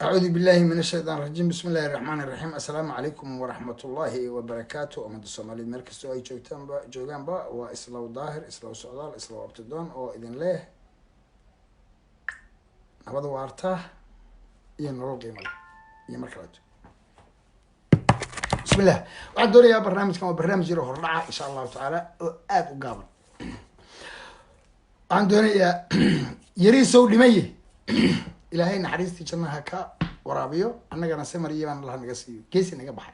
أعوذ بالله من الشيطان الرجيم بسم الله الرحمن الرحيم السلام عليكم ورحمة الله وبركاته أمد الصومالي مركز أي جوجان با وإسلام ظاهر إسلام سعدال إسلام أبتدون أو إذن له نبض وارته ينرو قيمة يمركلات بسم الله وعد دوري يا برنامج كما برنامج يروح الرعاة إن شاء الله تعالى آد وقابل عن دوري يا يريسو لمية إلهي نحريستي جنها كا ورابيو أنا قنا سمر يبان الله نقصيه كيسي نقى بحي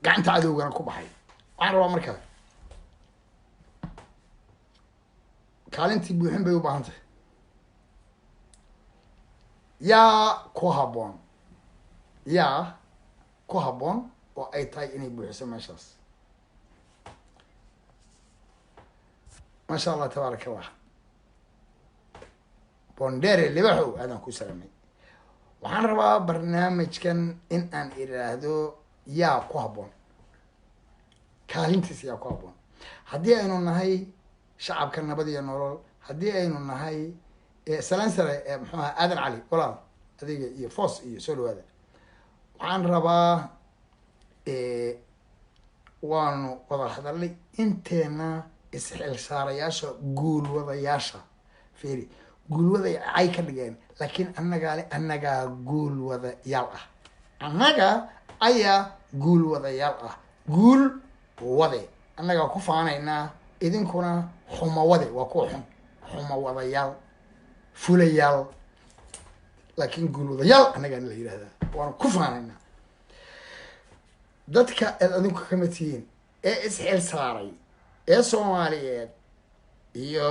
قاعد تعدو قنا كوب بحي وأنا روا مركب كالنتي بيحب يوبانته يا كوهابون يا كوهابون وأي تاي إني بيحسن ماشاس ما شاء الله تبارك الله بونديري اللي بحو هذا كو سلامي waxaan rabaa barnaamijkan in aan iraahdo yaa ku habboon kaalintiisa yaa ku habboon haddii aynu nahay shacabka nabad iyo nolol haddii aynu nahay salaan sare muxuu ahaa aadan cali walaal adiga iyo foos iyo soo dhawaada waxaan rabaa waanu wada hadalnay inteena isxil saarayaasha guulwadayaasha fiiri guulwada ay ka dhigeen laakiin annagaa guulwada yaal ah annaga ayaa guulwadayaal ah guul wade annagaa ku faanaynaa idinkuna xuma wade waa kuwa xuma wadayaal fulayaal laakiin guulwadayaal annagaa la yidhahdaa waanu ku faanaynaa dadka aad adinku kama tihiin ee isxil saaray ee soomaaliyeed iyo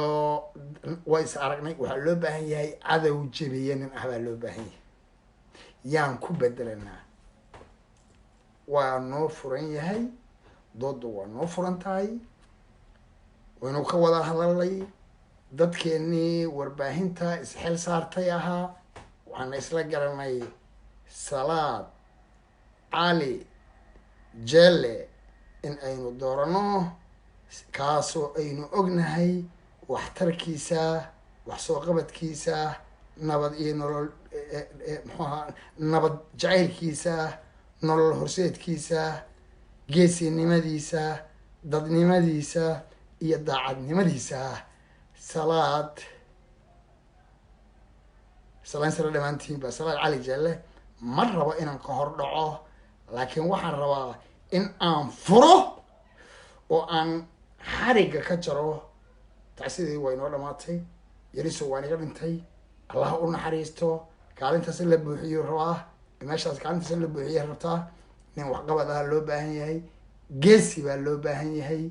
way is aragnay waxaa loo baahan yahay cadow jebiye nin ah baa loo baahan yahay yaan ku bedelanaa waa noo furan yahay dooda waa noo furan tahay waynu ka wada hadalnay dadkeenii warbaahinta isxil saartay ahaa waxaana isla garanay salaad cali jelle in aynu doorano kaasoo aynu ognahay waxtarkiisa wax soo qabadkiisa nabad iyo nolol muxuu ahaa nabad jacaylkiisa nolol horseedkiisa geesinimadiisa dadnimadiisa iyo daacadnimadiisa salaad salaan sare dhammaantiin ba salaad cali jelle ma rabo inaan ka hor dhaco laakiin waxaan rabaa in aan furo oo aan xariga ka jaro tacsidii waa inoo dhamaatay yariso waa inaga dhintay allah u naxariisto kaalintaas in la buuxiyo rabaa meeshaas kaalintaas in la buuxiya rabtaa nin waxqabad ah loo baahan yahay geesi baa loo baahan yahay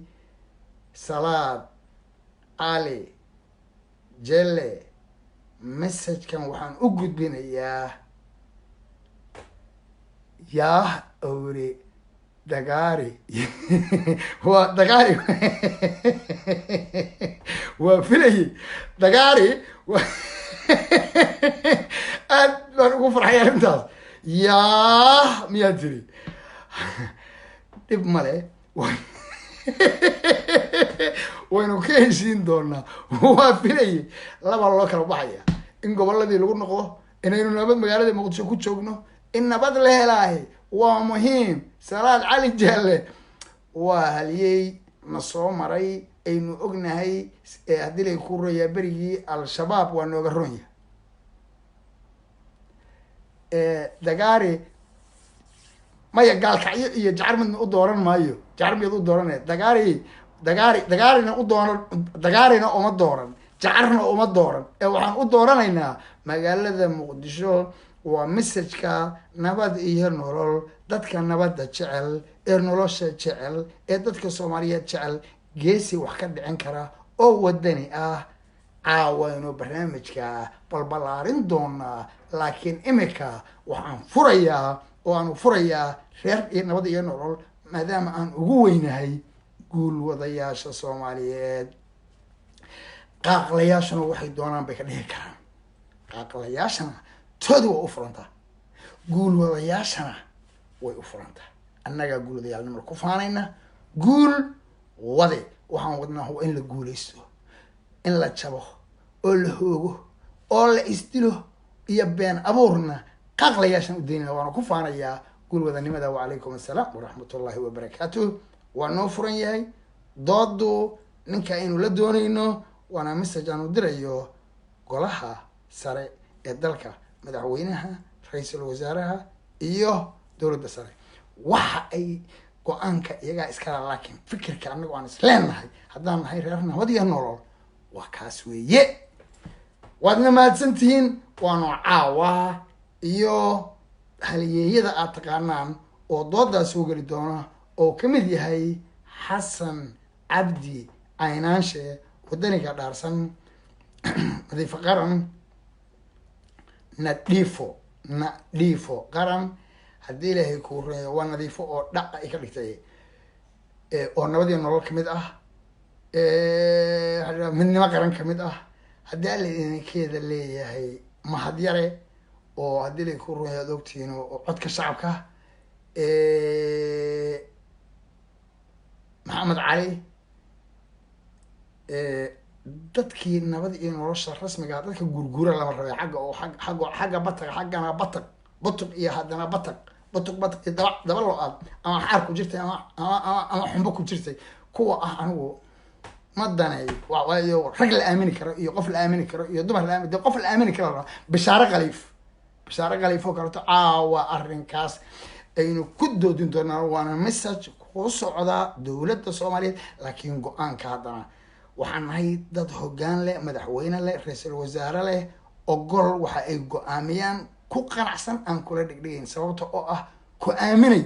salaad cali jelle messagekan waxaan u gudbinayaa yaa awre dagaari waa dagaari waa filayay dagaari aad baan ugu farxay arrintaas yaa miyaa tiri dhib male waynu ka heshiin doonaa waa filayay laba loo kala baxaya in goboladii lagu noqdo inaynu nabad magaalada muqdisho ku joogno in nabad la helaahay waa muhiim salaad cali jelle waa haliyey na soo maray aynu ognahay haddii lay ku royaa berigii al-shabaab waa nooga ronya dagaari maya gaalkacyo iyo jacar midna u dooran maayo jacar miyaad u doorane dagaarina u dooran dagaarina uma dooran jacarna uma dooran waxaan u dooranaynaa magaalada muqdisho waa messageka nabad iyo nolol dadka nabadda jecel ee nolosha jecel ee dadka soomaaliyeed jecel geesi wax ka dhicin kara oo wadani ah caawaynu barnaamijka balbalaarin doonaa laakiin imika waxaan furayaa oo aanu furayaa reer iyo nabad iyo nolol maadaama aan ugu weynahay guulwadayaasha soomaaliyeed qaaqlayaashuna waxay doonaan bay ka dhihi karaan qaaqlayaashana toodi waa u furantaa guulwadayaashana way u furantaa annagaa guulwadayaalnimada ku faanayna guul wade waxaan wadnaa waa in la guulaysto in la jabo oo la hoogo oo la isdilo iyo been abuurna qaaqlayaashan u daynaya waana ku faanayaa gulwadanimada wacalaykum assalaam waraxmatullaahi wabarakaatuh waa noo furan yahay doodu ninka aynu la doonayno waana message aan u dirayo golaha sare ee dalka madaxweynaha ra-iisul wasaaraha iyo dowladda sare waxa ay go-aanka iyagaa iskala laakiin fikirka anagu aan isleenahay haddaan nahay reer nabad iyo nolol waa kaas weeye waadna mahadsantihiin waanu caawa iyo haliyeeyada aad taqaanaan oo doodaa soo geli doona oo ka mid yahay xasan cabdi caynaanshe wadaniga dhaarsan nadiifo qaran nadhiifo qaran haddii ilaahay kuu reeyo waa nadiifo oo dhaca ay ka dhigtay oo nabadii nolol kamid ah midnimo qaran kamid ah haddii alla idinkeeda leeyahay mahadyare oo haddii ilaahay kuu reeyo aad ogtihiin oo codka shacabka maxamed cali dadkii nabad iyo nolosha rasmiga dadka gurgura lama rabay xagga oo xagga bataga xaggana batug iyo haddana batug iyo daba lo-aad ama xaar ku jirtay ama xumbo ku jirtay kuwa ah anigu ma danay waayo rag la aamini karo iyo qof la aamini karo iyo dumar la aamini qof la aamini karo bishaare khaliif oo kaleto caawa arrinkaas aynu ku doodin doonaa waana message ku socda dowladda soomaaliyeed laakiin go-aanka haddana waxaan nahay dad hoggaan leh madaxweyne leh ra-iisul wasaare leh ogol waxa ay go-aamiyaan ku qanacsan aan kula dhegdhegayn sababta oo ah ku aaminay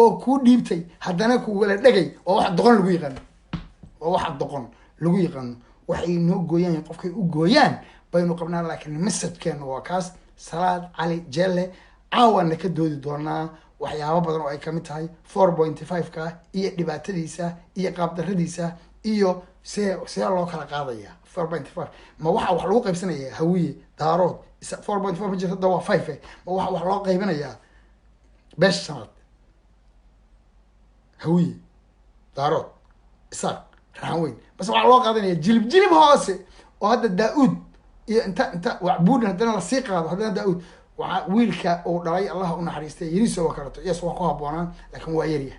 oo kuu dhiibtay haddana kugala dhegay oo wax doqon lagu yaqaano waxay noo gooyaan qofkay u gooyaan baynu qabnaa laakiin messajkeena waa kaas salaad cali jelle caawana ka doodi doonaa waxyaabo badan oo ay kamid tahay 4.5ka iyo dhibaatadiisa iyo qaabdaradiisa iyo see loo kala qaadaya 4.5 ma waxa wax lagu qaybsanaya hawiye daarood 4.5 ma jirta waa 5 ma waxa wax loo qaybinayaa besh sanad hawiye daarood isaaq raanweyn bas waxa loo qaadanaya jilib hoose oo hadda daauud iyo inta wacbuud hadana la sii qaado hadana daauud waxa wiilka uu dhalay allah u naxariistay yiriso waa karato yes waa ku haboonaan laakiin waa yariya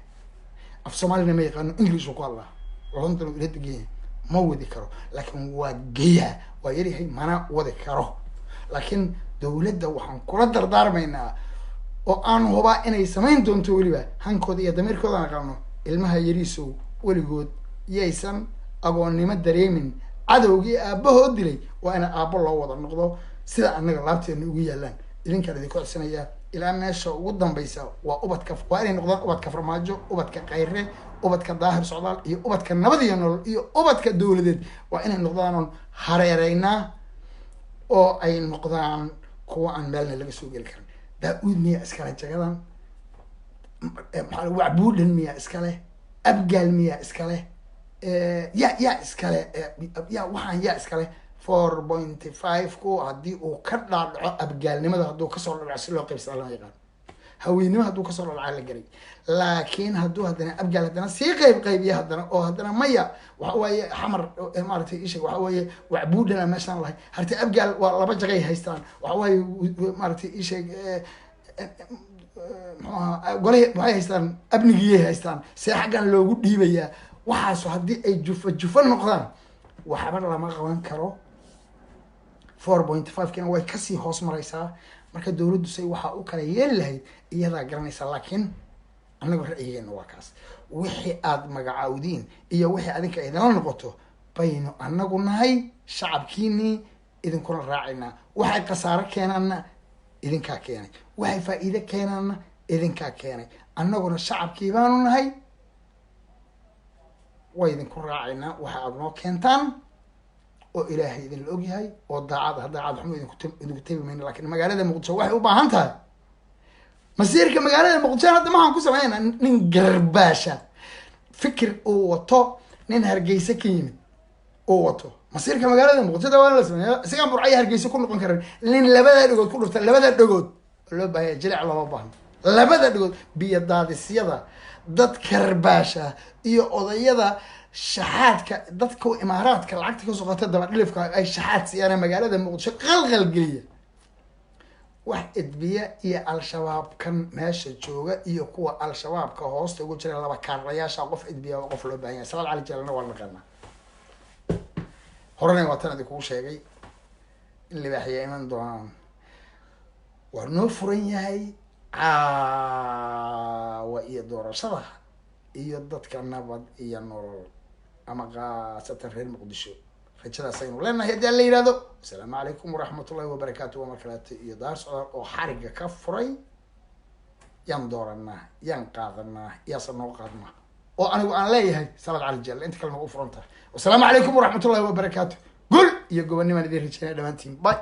af Soomaaliya ma yaqaan English ku hadlaa runtan uu leeyahay ma wadi karo laakiin waa geeya waa yarihay mana wadi karo laakiin dowladda waxaan kula dardaarmaynaa oo aan hubaa inay samayn doonto waliba hankooda iyo dameerkooda aqaano ilmaha yariso waligood yeysan agoonnimo dareemin cadowgii aabahood dilay waa in aabbo loo wada noqdo sida anaga laabteena ugu yaalaan idinkaan idinku codsanaya ilaa meesha ugu dambaysa waa ubadka waa inay noqdaan ubadka farmaajo ubadka qayre ubadka daahir socdaal iyo ubadka nabad iyo nolol iyo ubadka dowladeed waa inay noqdaan hareereynaa oo ay noqdaan kuwa aan meelna laga soo geli karin daauud miyaa iskale jagadan wacbuudhan miyaa iskale abgaal miyaa iskale yaa iskale waxaan yaa iskale 4.5 ku haddii uu ka dhaadhaco abgaalnimada hadduu kasoo dhadhaco si loo qaybsada lama yaqaan haweynimo hadduu kasoo dhadhaca la garay laakiin hadduu haddana abgaal haddana sii qaybiya haddana oo haddana maya waxa waaye xamar maaragtay isheg waxa weeye wacbuudhana meeshaan lahay harti abgaal waa laba jagay haystaan waxa waaye maaragtay isheg gole waxay haystaan abnigiyay haystaan see xaggan loogu dhiibayaa waxaas haddii ay jufa noqdaan waxba lama qaban karo 4.5 kina way kasii hoos maraysaa marka dowladdu say waxa u kala yeeli lahayd iyadaa garanaysa laakiin annaga ra'yigeena waa kaas wixii aad magacaawdiin iyo wixii adinka idinla noqoto baynu annagu nahay shacabkiinii idinkuna raacaynaa waxay khasaaro keenaanna idinkaa keenay waxay faa'iido keenaanna idinkaa keenay annaguna shacabkii baanu nahay way idinku raacaynaa waxa aad noo keentaan oo ilaahay idin la ogyahay oo daacad xumo idinku tabi mayno laakiin magaalada muqdisho waxay u baahan tahay masiirka magaalada muqdisho hadda maxaan ku sameynaa nin garbaasha fikir uu wato nin hargeysa ka yimid uu wato masiirka magaalada muqdisho waa la sameeyaa isagaan burcay hargeysa ku noqon karin nin labada dhagood ku dhurta labada dhagood loo baahay jilic loo baahan labada dhagood biyo daadisyada dad karbaasha iyo odayada shaxaadka dadka imaaraadka lacagta ka soo qaata daba dhilifka ay shaxaad siiyaan magaalada muqdisho qalqal geliya wax edbiya iyo al-shabaab kan meesha jooga iyo kuwa al-shabaabka hoosta ugu jira laba kaarlayaasha qof edbiya oo qof loo baahan yahay salaad cali jeelna waa naqaanaa horena waa tan idinkugu sheegay in libaaxiya iman doonaan waa noo furan yahay caawa iyo doorashada iyo dadka nabad iyo nolol ama khaasatan reer muqdisho rajadaas aynu leenahay haddii aan la yihahdo asalaamu calaykum waraxmatullahi wabarakaatu waa markaleeto iyo daar socdaal oo xariga ka furay yaan dooranaa yaan qaadanaa yaasa noo qaadnaa oo anigu aan leeyahay salaad cali jelle inta kale nagu furan tahay wasalaamu calaykum waraxmatullahi wabarakaatu gul iyo gobonnimaan idin rajeynaya dhammaantiin bay